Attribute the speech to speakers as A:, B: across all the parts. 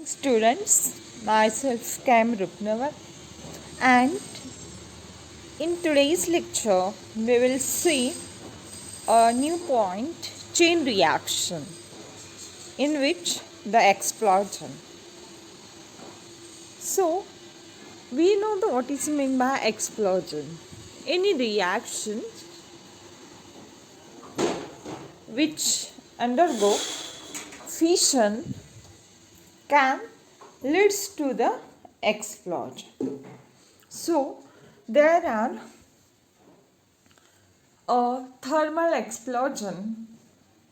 A: students, myself Cam Rupnavar, and in today's lecture we will see a new point, chain reaction, in which the explosion. So we know what is meant by explosion. Any reaction which undergo fission can leads to the explosion. So there are a thermal explosion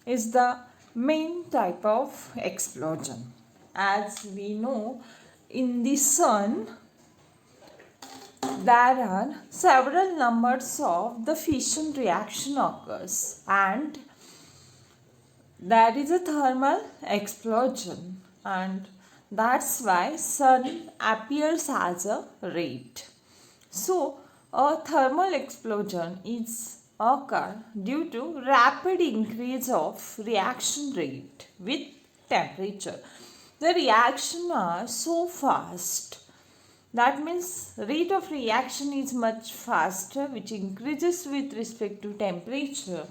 A: is the main type of explosion. As we know, in the sun there are several numbers of the fission reaction occurs, and there is a thermal explosion, and that's why sun appears as a red. So a thermal explosion is occur due to rapid increase of reaction rate with temperature. The reaction are so fast, that means rate of reaction is much faster, which increases with respect to temperature,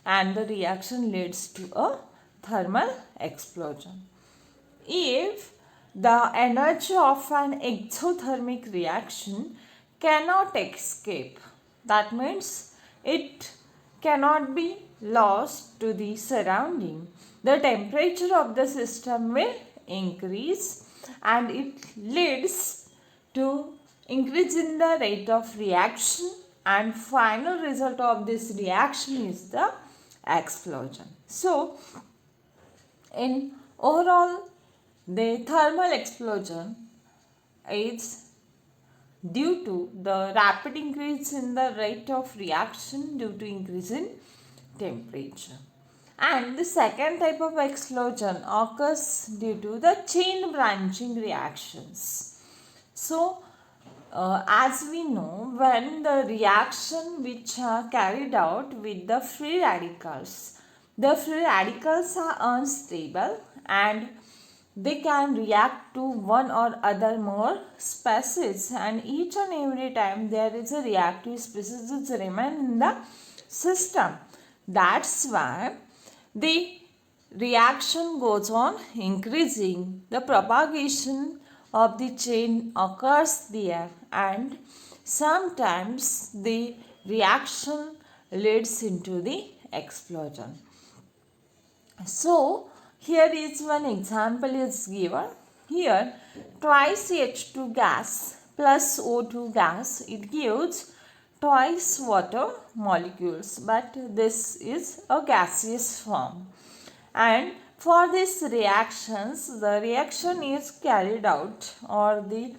A: and the reaction leads to a thermal explosion. If the energy of an exothermic reaction cannot escape, that means it cannot be lost to the surrounding, the temperature of the system will increase, and it leads to increase in the rate of reaction, and final result of this reaction is the explosion. So in overall, the thermal explosion is due to the rapid increase in the rate of reaction due to increase in temperature. And the second type of explosion occurs due to the chain branching reactions. So as we know, when the reaction which are carried out with the free radicals are unstable, and they can react to one or other more species, and each and every time there is a reactive species which remain in the system. That's why the reaction goes on increasing. The propagation of the chain occurs there, and sometimes the reaction leads into the explosion. So here is one example is given. Here twice H2 gas plus O2 gas, it gives twice water molecules, but this is a gaseous form. And for these reactions, the reaction is carried out, or the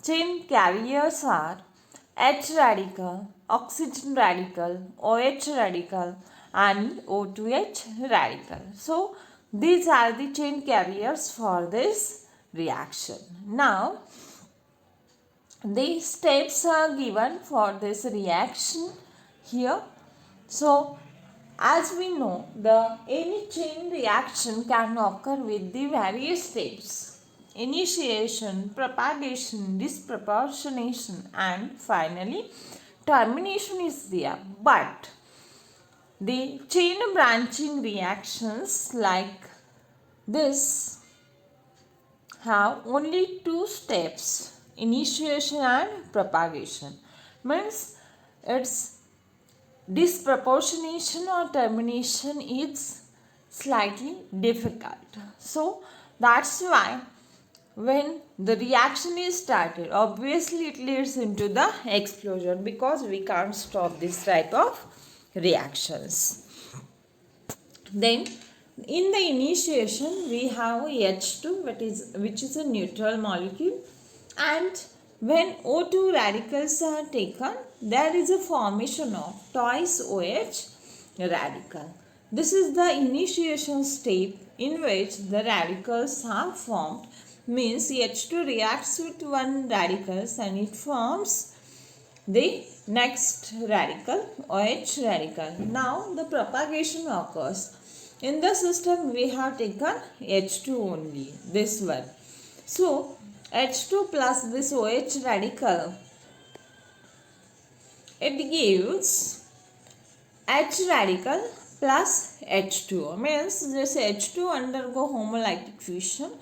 A: chain carriers are H radical, oxygen radical, OH radical, and O2H radical. So these are the chain carriers for this reaction. Now the steps are given for this reaction here. So as we know, the any chain reaction can occur with the various steps: initiation, propagation, disproportionation, and finally termination is there. But the chain branching reactions like this have only two steps: initiation and propagation. Means its disproportionation or termination is slightly difficult. So that's why when the reaction is started, obviously it leads into the explosion, because we can't stop this type of reactions. Then in the initiation we have H2, which is a neutral molecule, and when O2 radicals are taken, there is a formation of twice OH radical. This is the initiation step in which the radicals are formed. Means H2 reacts with one radicals and it forms the next radical, OH radical. Now the propagation occurs. In the system we have taken H2 only, this one. So H2 plus this OH radical, it gives H radical plus H2. Means this H2 undergo homolytic fusion.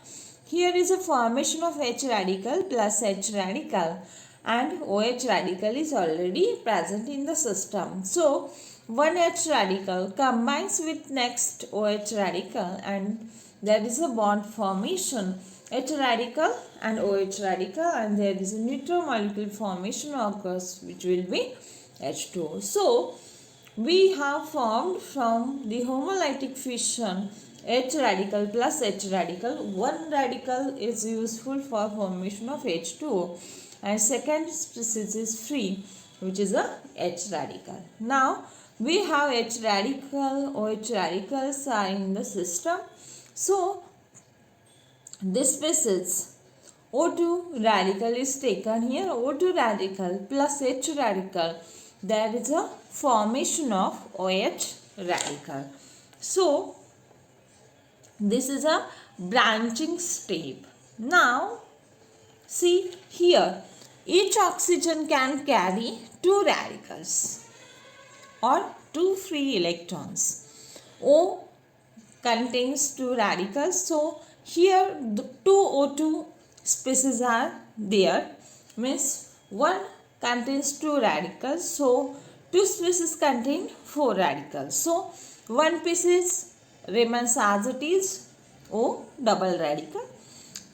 A: Here is a formation of H radical plus H radical, and OH radical is already present in the system. So one H radical combines with next OH radical and there is a bond formation. H radical and OH radical, and there is a neutral molecule formation occurs, which will be H2O. So we have formed from the homolytic fission H radical plus H radical. One radical is useful for formation of H2O and second species is free, which is a H radical. Now we have H radical, OH radicals are in the system. So this species O2 radical is taken here. O2 radical plus H radical, there is a formation of OH radical. So this is a branching step. Now see here, each oxygen can carry two radicals or two free electrons. O contains two radicals. So here the two O2 species are there, means one contains two radicals. So two species contain four radicals. So one species remains as it is, O double radical,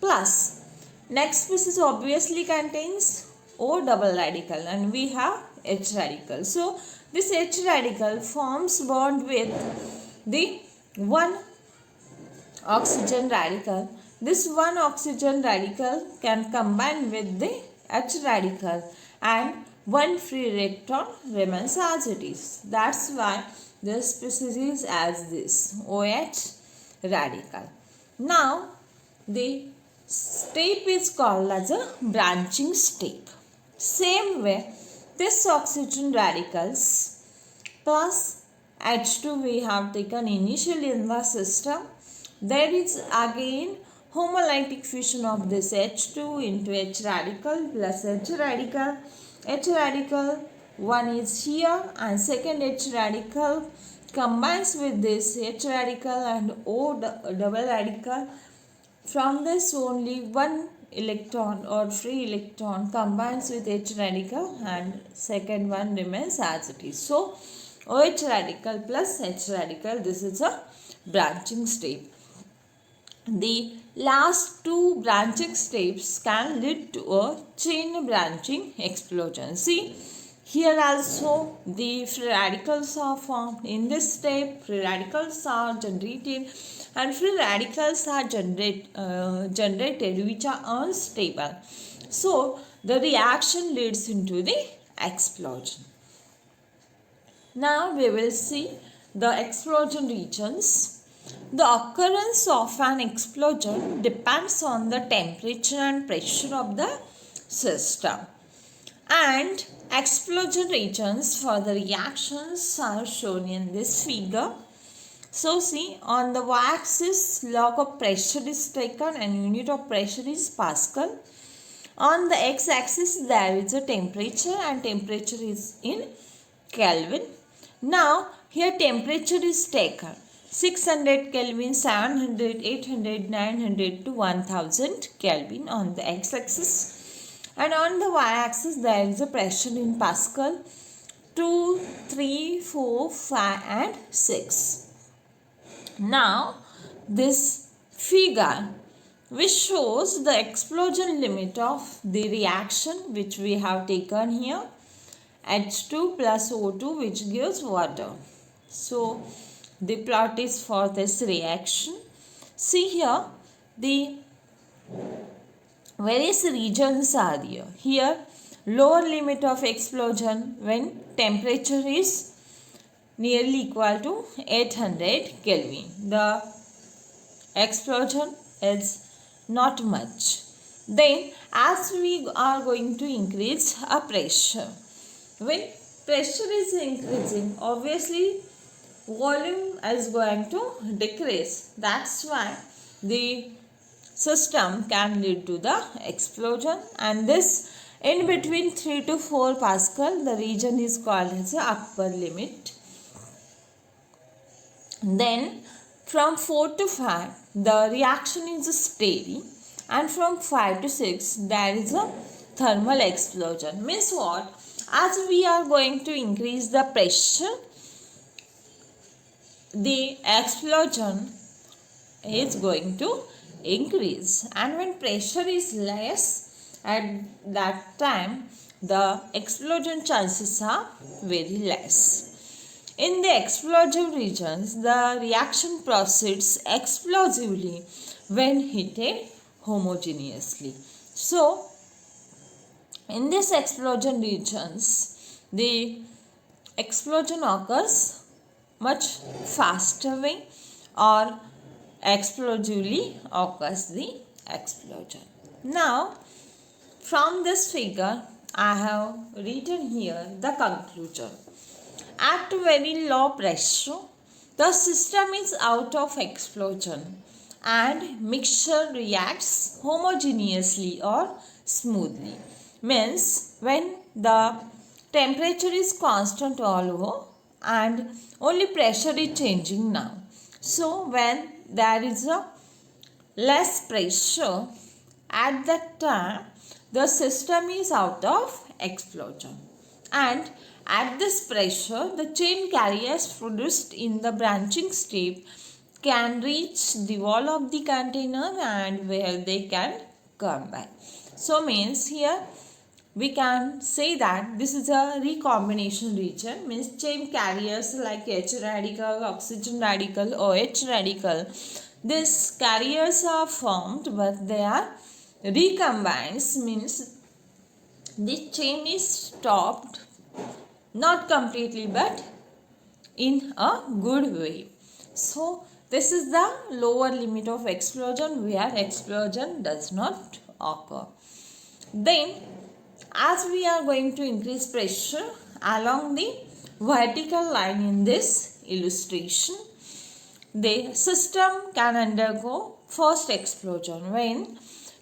A: plus next species obviously contains O double radical and we have H radical. So this H radical forms bond with the one oxygen radical. This one oxygen radical can combine with the H radical and one free electron remains as it is. That's why this species is as this, OH radical. Now the step is called as a branching step. Same way, this oxygen radicals plus H2 we have taken initially in the system. There is again homolytic fusion of this H2 into H radical plus H radical. H radical one is here and second H radical combines with this H radical and O double radical. From this only one electron or free electron combines with H radical and second one remains as it is. So OH radical plus H radical, this is a branching step. The last two branching steps can lead to a chain branching explosion. See, here also the free radicals are formed. In this step, free radicals are generated and free radicals are generated which are unstable. So the reaction leads into the explosion. Now we will see the explosion regions. The occurrence of an explosion depends on the temperature and pressure of the system. And explosion regions for the reactions are shown in this figure. So see, on the y-axis log of pressure is taken and unit of pressure is Pascal. On the x-axis there is a temperature and temperature is in Kelvin. Now here temperature is taken 600 Kelvin, 700, 800, 900 to 1000 Kelvin on the x-axis, and on the y-axis there is a pressure in Pascal 2, 3, 4, 5 and 6. Now this figure which shows the explosion limit of the reaction which we have taken here, H2 plus O2, which gives water. So the plot is for this reaction. See here, the various regions are there. Here, lower limit of explosion when temperature is nearly equal to 800 Kelvin. The explosion is not much. Then, as we are going to increase a pressure, when pressure is increasing, obviously volume is going to decrease. That's why the system can lead to the explosion, and this in between 3 to 4 Pascal, the region is called as the upper limit. Then from 4 to 5 the reaction is steady, and from 5 to 6 there is a thermal explosion. Means what? As we are going to increase the pressure, the explosion is going to increase, and when pressure is less at that time the explosion chances are very less. In the explosive regions, the reaction proceeds explosively when heated homogeneously. So, in these explosion regions, the explosion occurs much faster way, or explosively occurs the explosion. Now, from this figure, I have written here the conclusion. At very low pressure, the system is out of explosion and mixture reacts homogeneously or smoothly. Means when the temperature is constant all over and only pressure is changing now. So when there is a less pressure, at that time the system is out of explosion, and at this pressure the chain carriers produced in the branching step can reach the wall of the container and where they can come back. So means here we can say that this is a recombination region, means chain carriers like H radical, oxygen radical, OH radical. These carriers are formed but they are recombined, means the chain is stopped, not completely but in a good way. So this is the lower limit of explosion where explosion does not occur. Then as we are going to increase pressure along the vertical line in this illustration, the system can undergo first explosion when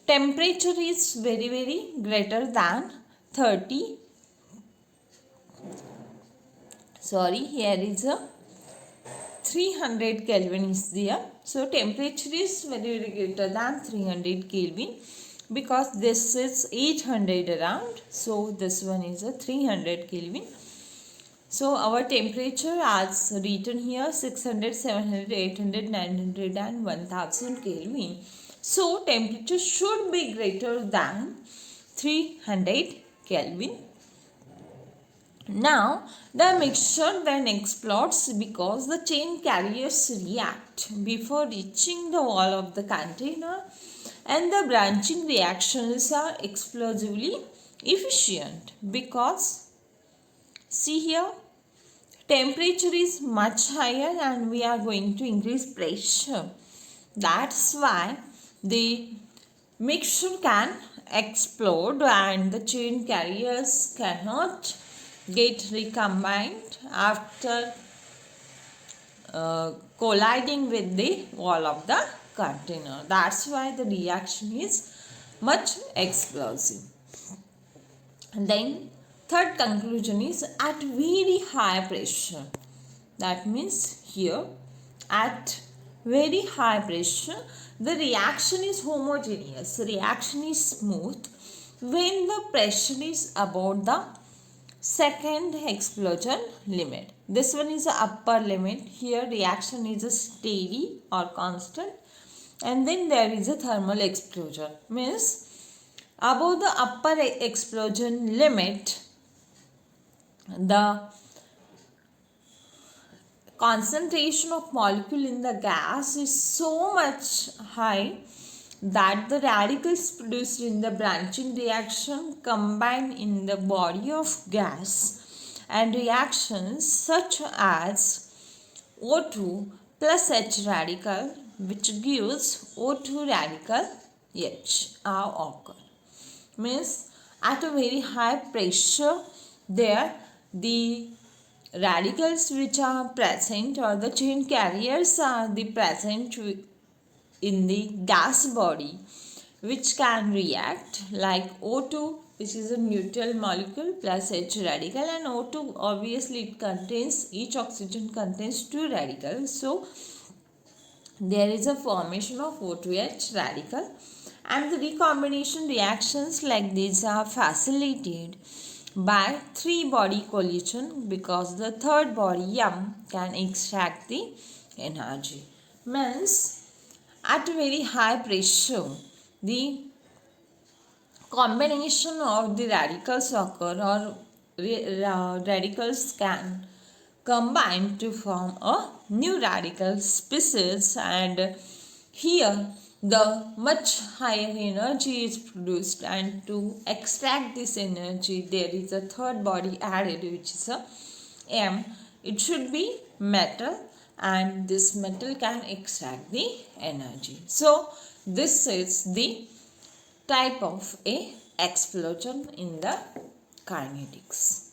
A: temperature is very greater than 30. Here is a 300 Kelvin is there. So temperature is very greater than 300 Kelvin, because this is 800 around. So this one is a 300 Kelvin. So our temperature as written here 600, 700, 800, 900 and 1000 Kelvin. So temperature should be greater than 300 Kelvin. Now the mixture then explodes because the chain carriers react before reaching the wall of the container, and the branching reactions are explosively efficient because see here temperature is much higher and we are going to increase pressure. That's why the mixture can explode and the chain carriers cannot get recombined after colliding with the wall of the container. That's why the reaction is much explosive. And then third conclusion is at very high pressure. That means here at very high pressure the reaction is homogeneous, reaction is smooth when the pressure is above the second explosion limit. This one is the upper limit. Here reaction is a steady or constant, and then there is a thermal explosion, means above the upper explosion limit the concentration of molecule in the gas is so much high that the radicals produced in the branching reaction combine in the body of gas, and reactions such as O2 plus H radical, which gives O2 radical H, are occur. Means at a very high pressure there the radicals which are present or the chain carriers are the present in the gas body which can react like O2, which is a neutral molecule, plus H radical, and O2 obviously it contains, each oxygen contains two radicals, so there is a formation of O2H radical, and the recombination reactions like these are facilitated by three body collision because the third body M can extract the energy. Means at a very high pressure the combination of the radicals occur, or radicals can combine to form a new radical species, and here the much higher energy is produced, and to extract this energy there is a third body added which is a M. It should be metal, and this metal can extract the energy. So this is the type of a explosion in the kinetics.